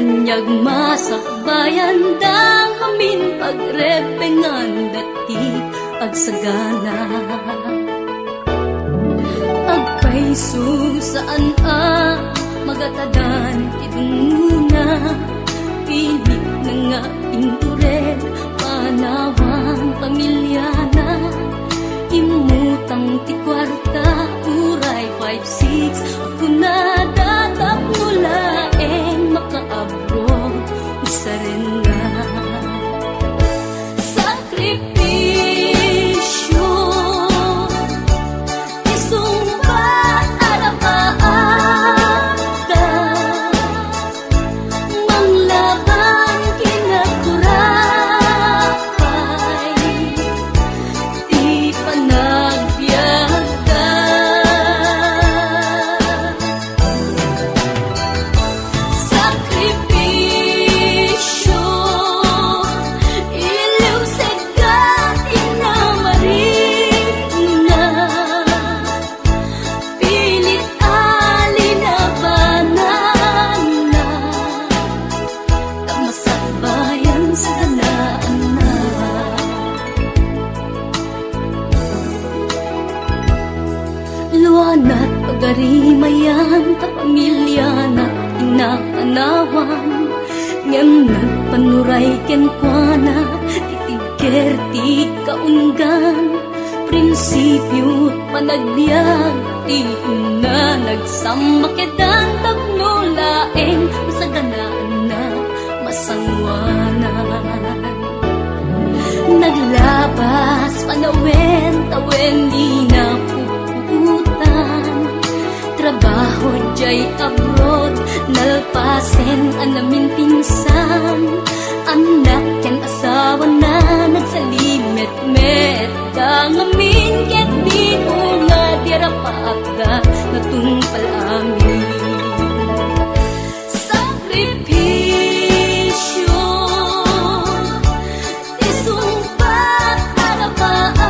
Kanyag masakbayan dang amin pagrepengan dati agsagana. Agpaiso saan magatadan idunguna, pilit na nga induren panawang pamilyana. Imutang ti kwarta uray 5-6 ako na datap mulaeng makaabot isa rin nga sakripisyo isumbat arapaata manglaban kinaturapay di panagbiagda sakripisyo iliw segat inamarina pilit alinabanan na tamasakbayan sa ganaan na. Luanat pagarimayan ta pamilya na inapanawan ngem nagpanuray kenkwana titigker ti kaunggan prinsipyo panagbiag ti na nagsamakedan tagnulaeng sa ganaan na masangwanan. Naglabas panawen tawen di na puputan trabaho jay abroad nalpasen anamin pinsan anak ken asawa na nagsalimet-met dangamin ket di nga dirapaagda natungpal amin sakripisyo isumpat arapaagda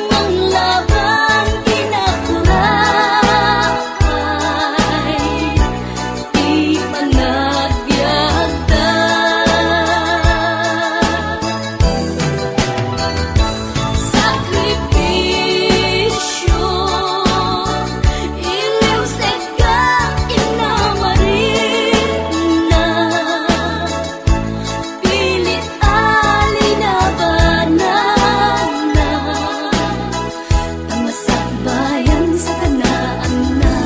manglaban kinaturapay di panagbiagda sakripisyo iliw segat inamarina pilit alinabanan na tamasakbayan sa kanaan na.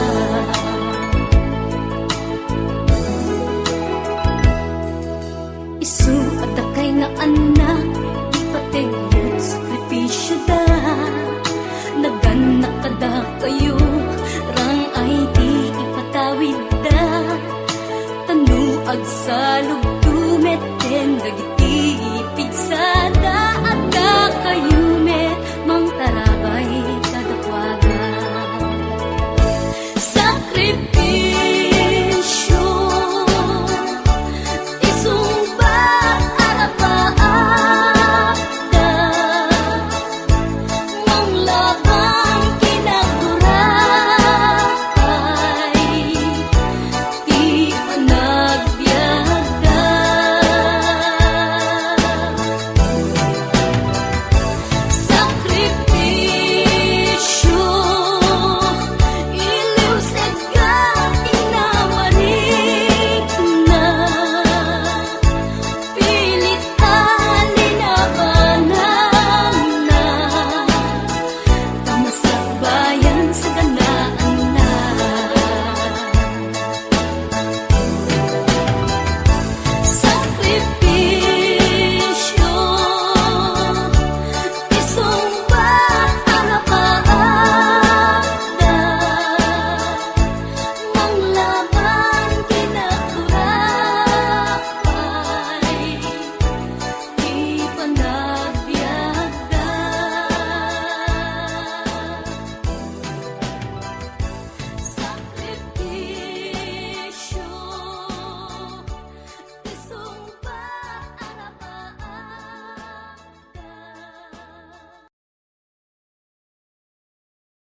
Isu at akay nga anak ipategot sakripisyo da naganak kada kayo rang ay di ipatawid da tanuag sa lugdumet ken dagiti pigsada at da kayo